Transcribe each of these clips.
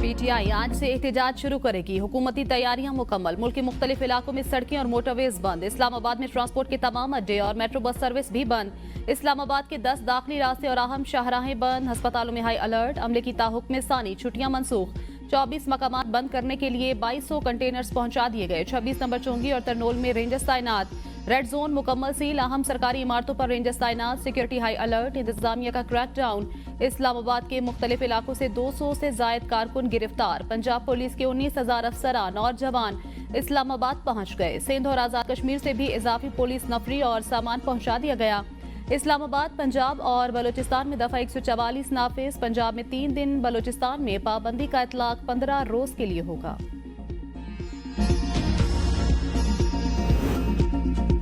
PTI आज से एहतजाज शुरू करेगी। हुकूमती तैयारियां मुकम्मल। मुल्क के मुख्तलिफ इलाकों में सड़कें और मोटरवेज बंद। इस्लामाबाद में ट्रांसपोर्ट के तमाम अड्डे और मेट्रो बस सर्विस भी बंद। इस्लामाबाद के 10 दाखिली रास्ते और अहम शाहराहें बंद। अस्पतालों में हाई अलर्ट। अमले की ताहुक्म सानी छुट्टियां मनसूख। 24 मकामात बंद करने के लिए 2200 कंटेनर्स पहुंचा दिए गए। 26 नंबर चोंगी और तरनोल में रेंजर्स तैनात। रेड जोन मुकम्मल सील। अहम सरकारी इमारतों पर रेंजर्स तैनात। Security high alert. इंतजामिया का क्रैकडाउन। इस्लामाबाद के मुख्तलिफ इलाकों से 200 से जायद कारकुन गिरफ्तार। पंजाब पुलिस के 19,000 अफसरान और जवान इस्लामाबाद पहुंच गए। सिंध और आजाद कश्मीर से भी इजाफी पुलिस नफरी और सामान पहुंचा दिया गया। इस्लामाबाद, पंजाब और बलूचिस्तान में दफा 144 नाफिज। पंजाब में 3 दिन, बलूचिस्तान में पाबंदी का इतलाक 15 रोज के लिए होगा।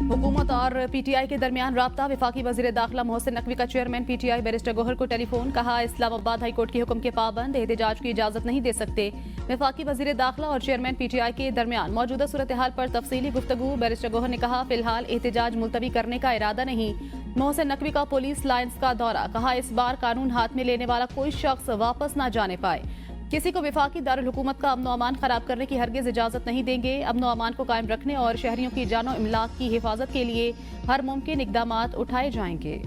हुकूमत और पीटीआई के दरमियान राब्ता। वफाकी वजीर दाखिला मोहसिन नकवी का चेयरमैन पीटीआई बैरिस्टर गौहर को टेलीफोन। कहा, इस्लामाबाद हाईकोर्ट के हुक्म के पाबंद, एहतजाज की इजाजत नहीं दे सकते। वफाकी वजीर दाखिला और चेयरमैन पीटीआई के दरमियान मौजूदा सूरत हाल पर तफसीली गुफ्तगू। बैरिस्टर गौहर ने कहा, फिलहाल एहतजाज मुलतवी करने का इरादा नहीं। मोहसिन नकवी का पुलिस लाइन्स का दौरा। कहा, इस बार कानून हाथ में लेने वाला कोई शख्स वापस न जाने पाए। किसी को वफाकी दारुल हुकूमत का अमनो अमान खराब करने की हरगिज इजाजत नहीं देंगे। अमनो अमान को कायम रखने और शहरियों की जानो इमलाक की हिफाजत के लिए हर मुमकिन इकदामात उठाए जाएंगे।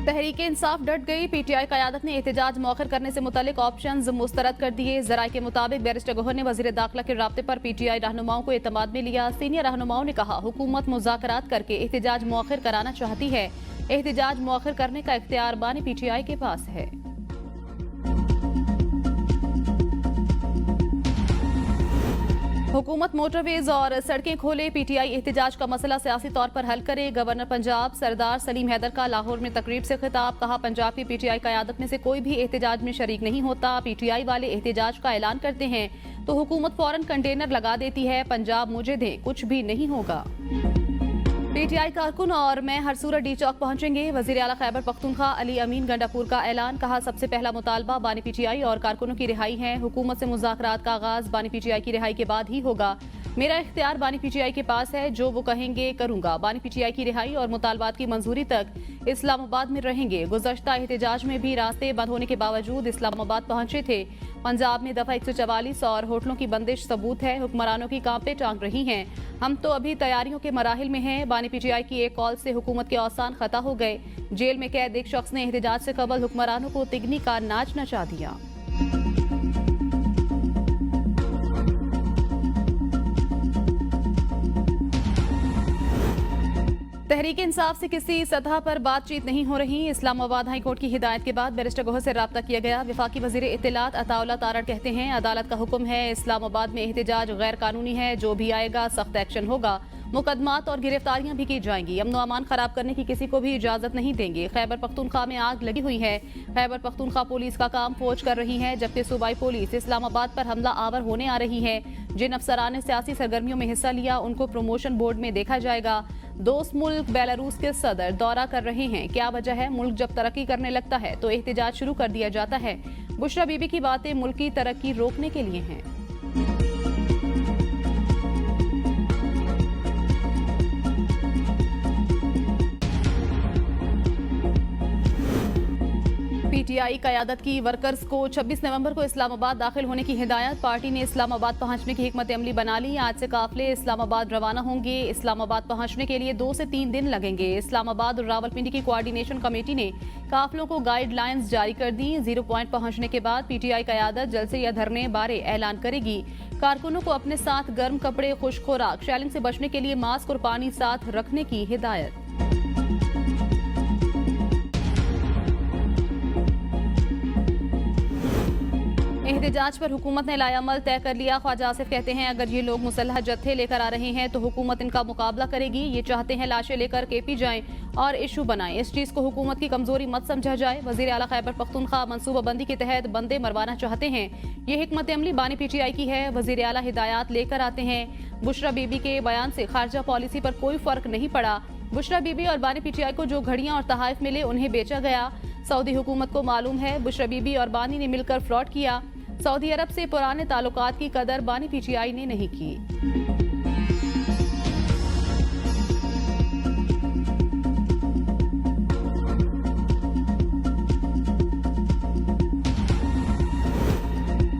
तहरीक इंसाफ डट गई। पीटीआई क़यादत ने एहतजाज मौखर करने से मुतल्लिक ऑप्शंस मुस्तरद कर दिए। ज़राए के मुताबिक बैरिस्टर गौहर ने वज़ीर दाखिला के राब्ते पर पीटीआई रहनुमाओं को एतमाद में लिया। सीनियर रहनुमाओं ने कहा, हुकूमत मुज़ाकरात करके एहतजाज मौखर कराना चाहती है। एहतजाज मौखर करने का इख्तियार बानी पीटीआई के पास है। हुकूमत मोटरवेज और सड़कें खोले। पीटीआई एहतजाज का मसला सियासी तौर पर हल करे। गवर्नर पंजाब सरदार सलीम हैदर का लाहौर में तकरीब से खिताब। कहा, पंजाब की पीटीआई क़यादत में से कोई भी एहतजाज में शरीक नहीं होता। पीटीआई वाले एहतजाज का ऐलान करते हैं तो हुकूमत फौरन कंटेनर लगा देती है। पंजाब मुझे दे, कुछ भी नहीं होगा। पीटीआई कारकुन और मैं हर सूरत डी चौक पहुंचेंगे। वजीर आला खैबर पख्तूनख्वा अली अमीन गंडापुर का ऐलान। कहा, सबसे पहला मुतालबा बानी पीटीआई और कारकुनों की रिहाई है। हुकूमत से मुज़ाकरात का आगाज बानी पीटीआई की रिहाई के बाद ही होगा। मेरा इख्तियार बानी पीटीआई के पास है, जो वो कहेंगे करूंगा। बानी पीटीआई की रिहाई और मुतालबात की मंजूरी तक इस्लामाबाद में रहेंगे। गुज़श्ता एहतजाज में भी रास्ते बंद होने के बावजूद इस्लामाबाद पहुंचे थे। पंजाब में दफा 144 और होटलों की बंदिश सबूत है। हुक्मरानों की कांपे टांग रही हैं। हम तो अभी तैयारियों के मराहिल में हैं। बानी पीटीआई की एक कॉल से हुकूमत के औसान खता हो गए। जेल में कैद एक शख्स ने एहतजाज से कबल हुक्मरानों को तिगनी का नाच नचा दिया। तहरीक इंसाफ से किसी सतह पर बातचीत नहीं हो रही। इस्लामाबाद हाई कोर्ट की हिदायत के बाद बैरिस्टर गौहर से राब्ता किया गया। वफाकी वजीर इत्तलात अताउल्लाह तारड़ कहते हैं, अदालत का हुक्म है, इस्लामाबाद में एहतजाज गैर कानूनी है। जो भी आएगा सख्त एक्शन होगा। मुकदमात और गिरफ्तारियां भी की जाएंगी। अमनो अमान खराब करने की किसी को भी इजाजत नहीं देंगे। खैबर पख्तूनख्वा में आग लगी हुई है। खैबर पख्तूनख्वा पुलिस का काम फौज कर रही है, जबकि सूबाई पुलिस इस्लामाबाद पर हमला आवर होने आ रही है। जिन अफसरान ने सियासी सरगर्मियों में हिस्सा लिया उनको प्रमोशन बोर्ड में देखा जाएगा। दोस्त मुल्क बेलारूस के सदर दौरा कर रहे हैं। क्या वजह है? मुल्क जब तरक्की करने लगता है तो एहतजाज शुरू कर दिया जाता है। बुशरा बीबी की बातें मुल्क की तरक्की रोकने के लिए हैं। पीटीआई क़यादत की वर्कर्स को 26 नवंबर को इस्लामाबाद दाखिल होने की हिदायत। पार्टी ने इस्लामाबाद पहुंचने की हिकमत अमली बना ली। आज से काफिले इस्लामाबाद रवाना होंगे। इस्लामाबाद पहुंचने के लिए 2 से 3 दिन लगेंगे। इस्लामाबाद और रावलपिंडी की कोऑर्डिनेशन कमेटी ने काफिलों को गाइडलाइंस जारी कर दी। 0 पॉइंट पहुंचने के बाद पीटीआई क़यादत जलसे या धरने बारे ऐलान करेगी। कारकुनों को अपने साथ गर्म कपड़े, खुश्क खुराक, शैलिंग से बचने के लिए मास्क और पानी साथ रखने की हिदायत। एहतजाज पर हुकूमत ने लायामल तय कर लिया। ख्वाजा आसिफ कहते हैं, अगर ये लोग मुसल्लह जत्थे लेकर आ रहे हैं तो हुकूमत इनका मुकाबला करेगी। ये चाहते हैं लाशें लेकर केपी जाएं और इशू बनाएं। इस चीज को हुकूमत की कमजोरी मत समझा जाए। वजीर आला खैबर पख्तूनख्वा मनसूबाबंदी के तहत बंदे मरवाना चाहते हैं। ये हिकमत अमली बानी पीटीआई की है। वजीर आला हिदायत लेकर आते हैं। बुशरा बीबी के बयान से खारजा पॉलिसी पर कोई फर्क नहीं पड़ा। बुशरा बीबी और बानी पीटीआई को जो घड़ियां और तहाइफ मिले उन्हें बेचा गया। सऊदी हुकूमत को मालूम है बुशरा बीबी और बानी ने मिलकर फ्रॉड किया। सऊदी अरब से पुराने ताल्लुकात की कदर बानी पीटीआई ने नहीं की।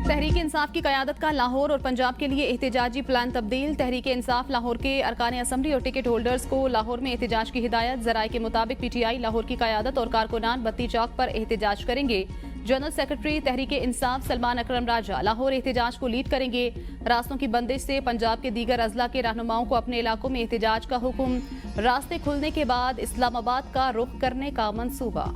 तहरीक इंसाफ की क़यादत का लाहौर और पंजाब के लिए एहतजाजी प्लान तब्दील। तहरीक इंसाफ लाहौर के अरकान असम्बली और टिकट होल्डर्स को लाहौर में एहतजाज की हिदायत। ज़राए के मुताबिक पीटीआई लाहौर की क़यादत और कारकुनान बत्ती चौक पर एहतजाज करेंगे। जनरल सेक्रेटरी तहरीक इंसाफ सलमान अकरम राजा लाहौर एहतजाज को लीड करेंगे। रास्तों की बंदिश से पंजाब के दीगर अजला के रहनुमाओं को अपने इलाकों में एहतजाज का हुक्म। रास्ते खुलने के बाद इस्लामाबाद का रुख करने का मंसूबा।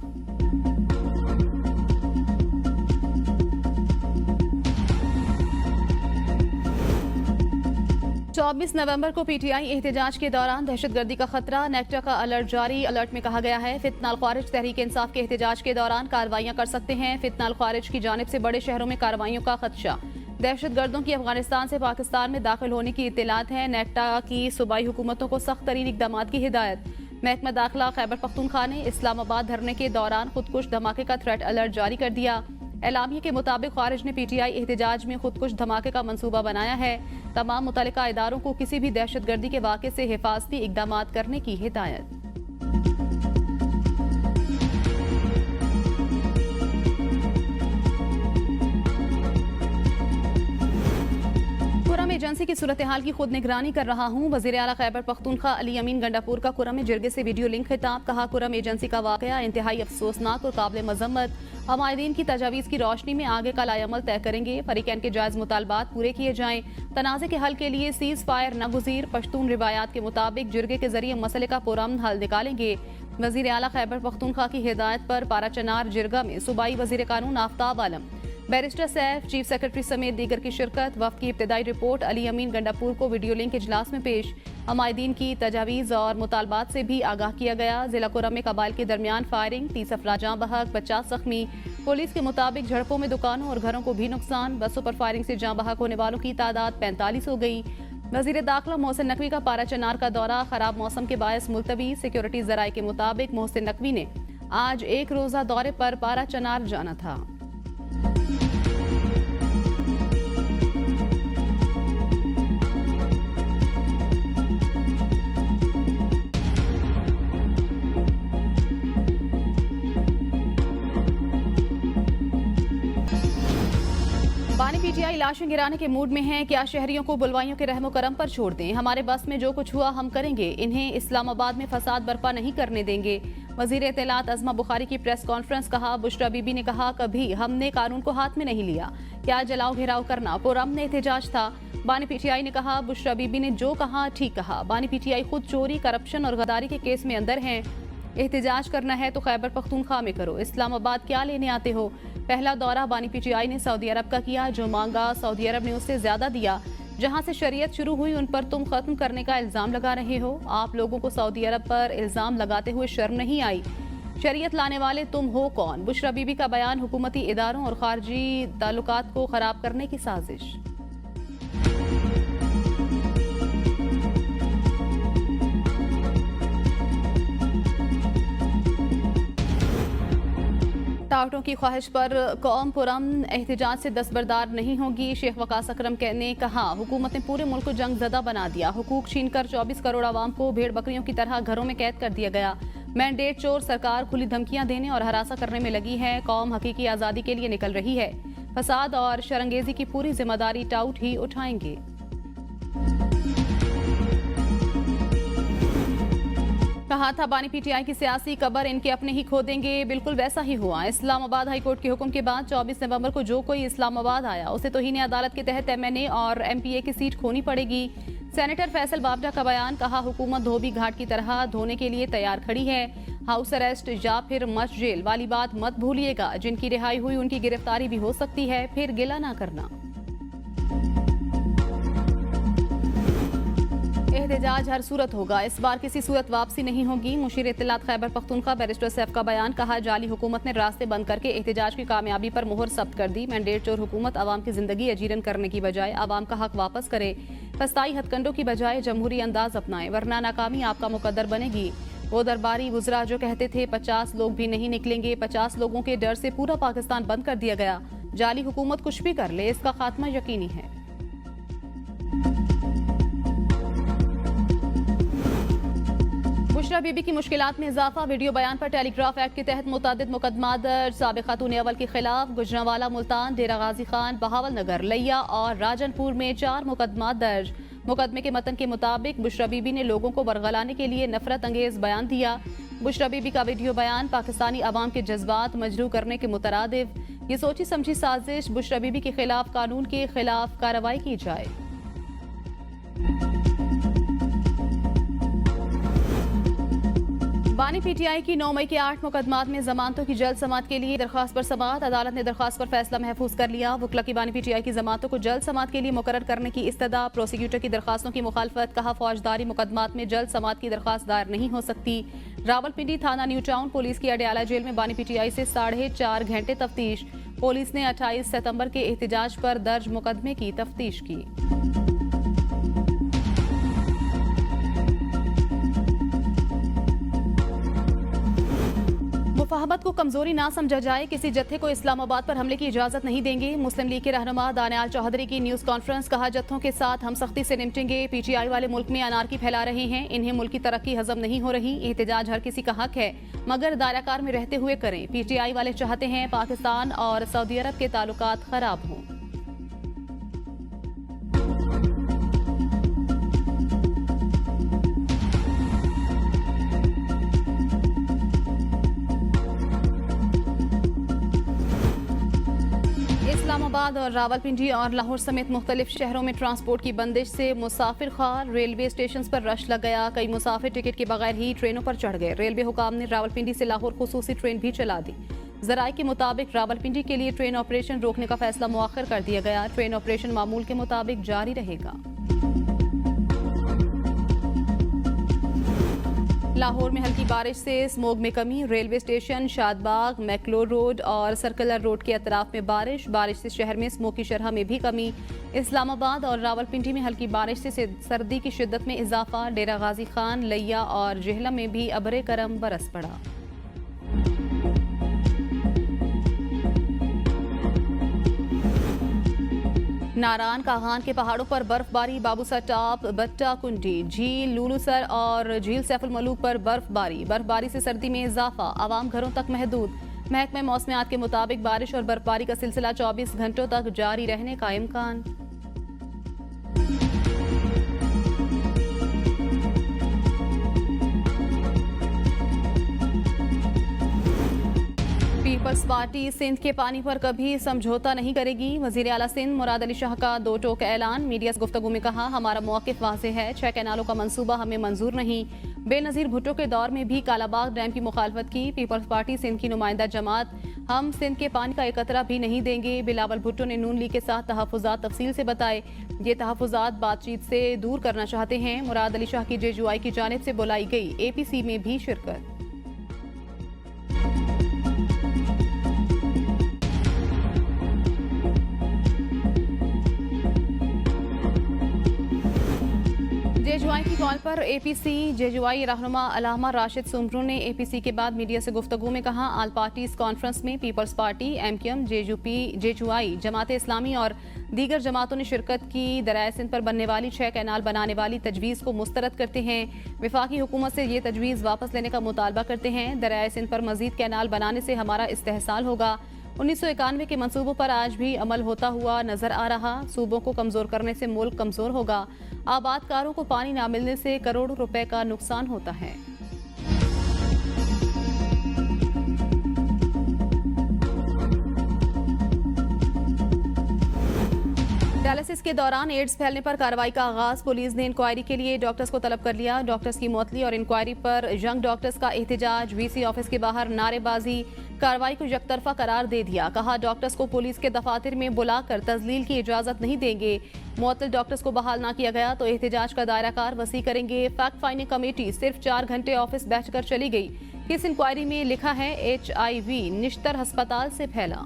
24 नवंबर को पीटीआई एहतजाज के दौरान दहशतगर्दी का खतरा। नेक्टा का अलर्ट जारी। अलर्ट में कहा गया है फितनाल ख्वारिज तहरीक इंसाफ के एहतजाज के दौरान कार्रवाइयां कर सकते हैं। फितनाल ख्वारिज की जानिब से बड़े शहरों में कार्रवाइयों का खदशा। दहशतगर्दों की अफगानिस्तान से पाकिस्तान में दाखिल होने की इत्तलात है। नेक्टा की सूबाई हुकूमतों को सख्त तरीन इकदाम की हिदायत। महकमा दाखिला खैबर पख्तूनख्वा ने इस्लामाबाद धरने के दौरान खुदकुश धमाके का थ्रेट अलर्ट जारी कर दिया। एलामिया के मुताबिक ख्वारिज ने पीटीआई एहतजाज में खुदकुश धमाके का मंसूबा बनाया है। तमाम मुतल्लिका इदारों को किसी भी दहशतगर्दी के वाक़े से हिफाजती इकदाम करने की हिदायत। कुरम एजेंसी की सूरत हाल की खुद निगरानी कर रहा हूँ। वज़ीर आला खैबर पख्तूनख्वा अली अमीन गंडापुर का कुरम में जिरगे से वीडियो लिंक खिताब। कहा कुरम एजेंसी का वाकया इंतहाई अफसोसनाक और काबिल मजम्मत। हमायदीन की तजावीज़ की रोशनी में आगे का लायमल तय करेंगे। फरीकैन के जायज़ मुतालबात पूरे किए जाएं। तनाज़े के हल के लिए सीज़ फायर नागुज़ीर। पश्तून रिवायात के मुताबिक जिरगे के जरिए मसले का पुरअमन हल निकालेंगे। वज़ीर आला खैबर पख्तूनख्वा की हिदायत पर पाराचनार जिरगा में सूबाई वज़ीर कानून आफ्ताब आलम, बैरिस्टर सैफ, चीफ सेक्रेटरी समेत दीगर की शिरकत। वफ़द की इब्तदाई रिपोर्ट अली अमीन गंडापुर को वीडियो लिंक इजलास में पेश। हमायदीन की तजावीज़ और मुतालबात से भी आगाह किया गया। जिला कुरम में कबाइल के दरमियान फायरिंग, 30 अफराद जाँ बहक, 50 जख्मी। पुलिस के मुताबिक झड़पों में दुकानों और घरों को भी नुकसान। बसों पर फायरिंग से जाँ बहक होने वालों की तादाद 45 हो गई। वज़ीर दाखिला मोहसिन नकवी का पाराचनार का दौरा खराब मौसम के बायस मुलतवी। सिक्योरिटी ज़राए के मुताबिक मोहसिन नकवी ने आज एक रोज़ा दौरे पर पाराचनार जाना था। बानी पीटीआई लाशें गिराने के मूड में हैं। क्या शहरियों को बुलवाइयों के रहमो करम पर छोड़ दें? हमारे बस में जो कुछ हुआ हम करेंगे। इन्हें इस्लामाबाद में फसाद बर्पा नहीं करने देंगे। वजीर इत्तलात अज़मा बुखारी की प्रेस कॉन्फ्रेंस। कहा बुशरा बीबी ने कहा कभी हमने कानून को हाथ में नहीं लिया। क्या जलाओ घेराव करना पुरअमन एहतजाज था? बानी पीटीआई ने कहा बुशरा बीबी ने जो कहा ठीक कहा। बानी पीटीआई खुद चोरी, करप्शन और गद्दारी के केस में अंदर हैं। एहतजाज करना है तो खैबर पख्तूनख्वा में करो। इस्लामाबाद क्या लेने आते हो? पहला दौरा बानी पीटीआई ने सऊदी अरब का किया। जो मांगा सऊदी अरब ने उससे ज्यादा दिया। जहां से शरीयत शुरू हुई उन पर तुम खत्म करने का इल्जाम लगा रहे हो। आप लोगों को सऊदी अरब पर इल्जाम लगाते हुए शर्म नहीं आई? शरीयत लाने वाले तुम हो कौन? बुशरा बीबी का बयान हुकूमती इदारों और खारजी ताल्लुकात को खराब करने की साजिश। टावटों की ख्वाहिश पर कौम पुरअमन एहतजाज से दस्तबरदार नहीं होगी। शेख वकास अकरम ने कहा हुकूमत ने पूरे मुल्क को जंग ज़दा बना दिया। हुकूक छीनकर 24 करोड़ आवाम को भेड़ बकरियों की तरह घरों में कैद कर दिया गया। मैंडेट चोर सरकार खुली धमकियां देने और हरासा करने में लगी है। कौम हकीकी आज़ादी के लिए निकल रही है। फसाद और शरंगेजी की पूरी जिम्मेदारी टाउट ही उठाएंगे। कहा था बानी पीटीआई की सियासी कबर इनके अपने ही खो देंगे। बिल्कुल वैसा ही हुआ। इस्लामाबाद हाईकोर्ट के हुक्म के बाद 24 नवंबर को जो कोई इस्लामाबाद आया उसे तौहीन अदालत के तहत एमएनए और एमपीए की सीट खोनी पड़ेगी। सेनेटर फैसल बाबडा का बयान। कहा हुकूमत धोबी घाट की तरह धोने के लिए तैयार खड़ी है। हाउस अरेस्ट या फिर मस्ट जेल वाली बात मत भूलिएगा। जिनकी रिहाई हुई उनकी गिरफ्तारी भी हो सकती है। फिर गिला ना करना। एहतजाज हर सूरत होगा। इस बार किसी सूरत वापसी नहीं होगी। मुशीर इत्तलात खैबर पख्तूनख्वा बैरिस्टर सैफ का बयान। कहा जाली हुकूमत ने रास्ते बंद करके एहतजाज की कामयाबी पर मोहर सब्त कर दी। मैंडेट चोर हुकूमत आवाम की जिंदगी अजीरन करने की बजाय आवाम का हक वापस करे। फस्ताई हथकंडों की बजाय जमहूरी अंदाज अपनाए वरना नाकामी आपका मुकद्दर बनेगी। वो दरबारी वुज़रा जो कहते थे 50 लोग भी नहीं निकलेंगे, 50 लोगों के डर से पूरा पाकिस्तान बंद कर दिया गया। जाली हुकूमत कुछ भी कर ले, इसका खात्मा यकीनी है। बुशरा बीबी की मुश्किलात में इजाफा, वीडियो बयान पर टेलीग्राफ एक्ट के तहत मुतअद्दिद मुकदमा दर्ज। साबिक़ खातून अव्वल के खिलाफ गुजरांवाला, मुल्तान, डेरा गाजी खान, बहावल नगर, लिया और राजनपुर में 4 मुकदमा दर्ज। मुकदमे के मतन के मुताबिक बुशरा बीबी ने लोगों को बरगलाने के लिए नफरत अंगेज बयान दिया। बुशरा बीबी का वीडियो बयान पाकिस्तानी अवाम के जज्बात मजरूह करने के मुतरादिफ, ये सोची समझी साजिश। बुशरा बीबी के खिलाफ कानून के खिलाफ कार्रवाई की जाए। बानी पीटीआई की 9 मई के 8 मुकदमात में जमानतों की जल्द समाअत के लिए दरख्वास्त पर समाअत। अदालत ने दरख्वास्त पर फैसला महफूज कर लिया। वकला की बानी पीटीआई की जमानतों को जल्द समाअत के लिए मुकर्रर करने की इस्तदा। प्रोसिक्यूटर की दरख्वास्तों की मुखालफत, कहा फौजदारी मुकदमात में जल्द समाअत की दरख्वास्त दायर नहीं हो सकती। रावलपिंडी थाना न्यू टाउन पुलिस की अडयाला जेल में बानी पीटीआई से 4.5 घंटे तफ्तीश। पुलिस ने 28 सितंबर के एहतजाज पर दर्ज मुकदमे की तफ्तीश की। मुफाहमत को कमजोरी ना समझा जाए, किसी जत्थे को इस्लामाबाद पर हमले की इजाजत नहीं देंगे। मुस्लिम लीग के रहनुमा दानियाल चौधरी की न्यूज कॉन्फ्रेंस, कहा जत्थों के साथ हम सख्ती से निपटेंगे। पीटीआई वाले मुल्क में अनारकी फैला रहे हैं, इन्हें मुल्क की तरक्की हजम नहीं हो रही। एहतजाज हर किसी का हक है, मगर दायराकार में रहते हुए करें। पीटीआई वाले चाहते हैं पाकिस्तान और सऊदी अरब के ताल्लुकात खराब हों। इस्लामाबाद और रावलपिंडी और लाहौर समेत मुख्तलिफ शहरों में ट्रांसपोर्ट की बंदिश से मुसाफिर खार, रेलवे स्टेशन पर रश लग गया। कई मुसाफिर टिकट के बगैर ही ट्रेनों पर चढ़ गए। रेलवे हुकाम ने रावलपिंडी से लाहौर खुसूसी ट्रेन भी चला दी। जराये के मुताबिक रावलपिंडी के लिए ट्रेन ऑपरेशन रोकने का फैसला मुअख्खर कर दिया गया। ट्रेन ऑपरेशन मामूल के मुताबिक जारी रहेगा। लाहौर में हल्की बारिश से स्मोग में कमी। रेलवे स्टेशन, शादबाग, मैक्लोर रोड और सर्कुलर रोड के अतराफ में बारिश से शहर में स्मोग की शरह में भी कमी। इस्लामाबाद और रावलपिंडी में हल्की बारिश से सर्दी की शिद्दत में इजाफा। डेरा गाजी खान, लिया और जेहलम में भी अबरे करम बरस पड़ा। नारान कागान के पहाड़ों पर बर्फबारी। बाबूसर टॉप, बट्टा कुंडी, झील लुलूसर और झील सैफुल मलूक पर बर्फबारी से सर्दी में इजाफा। आवाम घरों तक महदूद। महकमे मौसमियात के मुताबिक बारिश और बर्फबारी का सिलसिला 24 घंटों तक जारी रहने का इम्कान। पीपल्स पार्टी सिंध के पानी पर कभी समझौता नहीं करेगी। वजीर आला सिंध मुराद अली शाह का 2 टोक ऐलान। मीडिया से गुफ्तगू में कहा, हमारा मौक़िफ़ वाज़ेह है, 6 कैनालों का मंसूबा हमें मंजूर नहीं। बेनज़ीर भुट्टो के दौर में भी कालाबाग डैम की मुखालफत की। पीपल्स पार्टी सिंध की नुमाइंदा जमात, हम सिंध के पानी का एक कतरा भी नहीं देंगे। बिलावल भुट्टो ने नून लीग के साथ तहफ़्फ़ुज़ात तफसील से बताए। ये तहफ़्फ़ुज़ात बातचीत से दूर करना चाहते हैं। मुराद अली शाह की जेजुआई की जानिब से बुलाई गई APC में भी शिरकत। जेजुआई की कॉल पर APC जेजुआई रहनुमा अलामा राशिद सुमरू ने APC के बाद मीडिया से गुफ्तगू में कहा, आल पार्टीज कॉन्फ्रेंस में peoples party, MQM, जेजुआई, Jamaat Islami और दीगर जमातों ने शिरकत की। दरियाए सिंध पर बनने वाली 6 कैनाल बनाने वाली तजवीज़ को मुस्तरद करते हैं। विफाकी हुकूमत से ये तजवीज़ वापस लेने का मुतालबा करते हैं। दरियाए सिंध पर मजीद कैनाल बनाने से हमारा इस्तेहसाल होगा। 1991 के मंसूबों पर आज भी अमल होता हुआ नजर आ रहा। सूबों को कमजोर करने से मुल्क कमजोर होगा। आबादकारों को पानी न मिलने से करोड़ों रुपए का नुकसान होता है। डायलिसिस के दौरान एड्स फैलने पर कार्रवाई का आगाज। पुलिस ने इंक्वायरी के लिए डॉक्टर्स को तलब कर लिया। डॉक्टर्स की मुअत्तली और इंक्वायरी पर यंग डॉक्टर्स का एहतजाज। VC ऑफिस के बाहर नारेबाजी। कार्रवाई को यकतरफा करार दे दिया। कहा, डॉक्टर्स को पुलिस के दफातर में बुलाकर तजलील की इजाजत नहीं देंगे। मुअत्तल डॉक्टर्स को बहाल ना किया गया तो एहतजाज का दायरा कार वसी करेंगे। फैक्ट फाइंडिंग कमेटी सिर्फ 4 घंटे ऑफिस बैठकर चली गई। किस इंक्वायरी में लिखा है HIV निश्तर अस्पताल से फैला।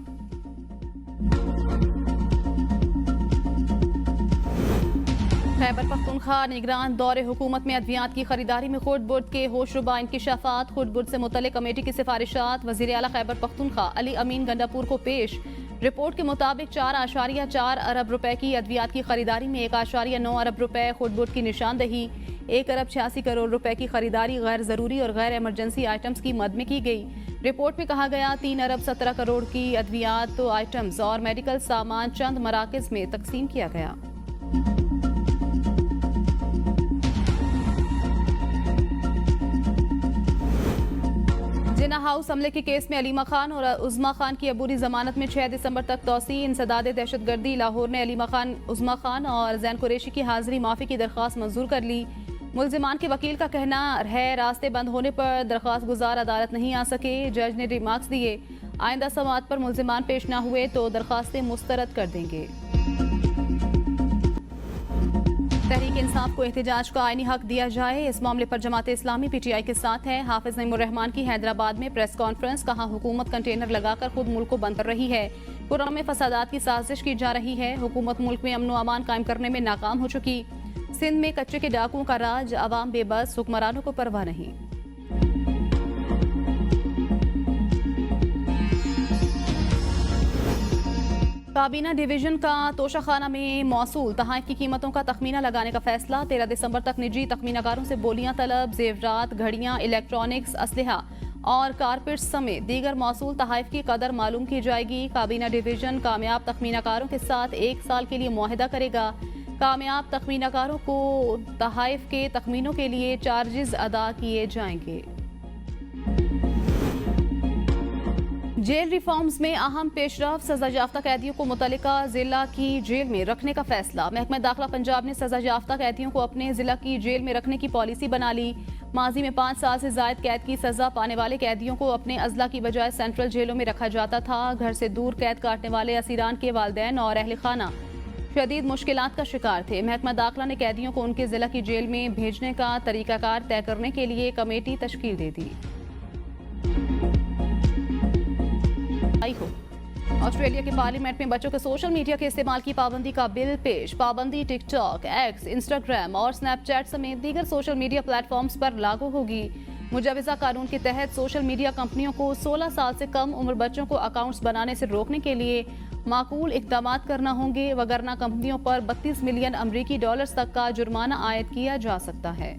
खैबर पख्तूनख्वा निगरान दौरे हुकूमत में अद्वियात की खरीदारी में खुर्द बुर्द के होशरुबा इंकिशाफात। खुर्द बुर्द से मुतल्लिक कमेटी की सिफारिशात वज़ीर आला खैबर पख्तूनख्वा अली अमीन गंडापुर को पेश। रिपोर्ट के मुताबिक 4.4 अरब रुपए की अद्वियात की खरीदारी में 1.9 अरब रुपए खुर्द-बुर्द की निशानदही, 1 अरब 86 करोड़ रुपए की खरीदारी गैर जरूरी और गैर इमरजेंसी आइटम्स की मद में की गई। रिपोर्ट में कहा गया 3 अरब 17 करोड़ की अद्वियात आइटम्स और मेडिकल सामान चंद मराकज में तकसीम किया गया। जिन्ना हाउस हमले के केस में अलीमा खान और उज़मा खान की अबूरी जमानत में 6 दिसंबर तक तौसी। इंसदाद दहशतगर्दी लाहौर ने अलीमा खान, उज़मा खान और जैन कुरैशी की हाजिरी माफी की दरख्वास्त मंजूर कर ली। मुल्जिमान के वकील का कहना है रास्ते बंद होने पर दरख्वास्त गुजार अदालत नहीं आ सके। जज ने रिमार्क्स दिए, आइंदा समाअत पर मुल्जिमान पेश न हुए तो दरख्वास्तें मुस्तरद कर देंगे। तहरीक इंसाफ को एहतजाज का आईनी हक दिया जाए, इस मामले पर जमात इस्लामी पीटीआई के साथ है। हाफिज नईमुर रहमान की हैदराबाद में प्रेस कॉन्फ्रेंस, कहा हुकूमत कंटेनर लगाकर खुद मुल्क को बंद कर रही है। कुरान में फसादात की साजिश की जा रही है। हुकूमत मुल्क में अमन व अमान कायम करने में नाकाम हो चुकी। सिंध में कच्चे के डाकुओं का राज, अवाम बेबस, हुक्मरानों को परवाह नहीं। काबीना डिवीजन का तोशाखाना में मौसूल तहाइफ की कीमतों का तखमीना लगाने का फैसला। 13 दिसंबर तक निजी तखमीनाकारों से बोलियां तलब, जेवरात, घड़ियां, इलेक्ट्रॉनिक्स, असलहा और कारपेट्स समेत दीगर मौसूल तहाइफ की कदर मालूम की जाएगी। काबीना डिवीजन कामयाब तखमीनाकारों के साथ 1 साल के लिए मुआहिदा करेगा। कामयाब तखमीनाकारों को तहाइफ के तखमीनों के लिए चार्जेस अदा किए जाएंगे। जेल रिफॉर्म्स में अहम पेशरफ, सजा याफ्ता कैदियों को मुतल्लिका जिला की जेल में रखने का फैसला। महकमा दाखिला पंजाब ने सजा याफ्ता कैदियों को अपने जिला की जेल में रखने की पॉलिसी बना ली। माजी में 5 साल से जायद कैद की सजा पाने वाले कैदियों को अपने अजला की बजाय सेंट्रल जेलों में रखा जाता था। घर से दूर कैद काटने वाले असीरान के वालिदैन और अहल खाना शदीद मुश्किलात का शिकार थे। महकमा दाखिला ने कैदियों को उनके जिला की जेल में भेजने का तरीकाकार तय करने के लिए कमेटी तश्कील दे दी। ऑस्ट्रेलिया के पार्लियामेंट में बच्चों के सोशल मीडिया के इस्तेमाल की पाबंदी का बिल पेश। पाबंदी टिकटॉक, एक्स, इंस्टाग्राम और स्नैपचैट समेत दीगर सोशल मीडिया प्लेटफॉर्म्स पर लागू होगी। मुजवजा कानून के तहत सोशल मीडिया कंपनियों को 16 साल से कम उम्र बच्चों को अकाउंट्स बनाने से रोकने के लिए माकूल इक़दामात करना होंगे, वगरना कंपनियों पर $32 मिलियन अमरीकी डॉलर्स तक का जुर्माना आयद किया जा सकता है।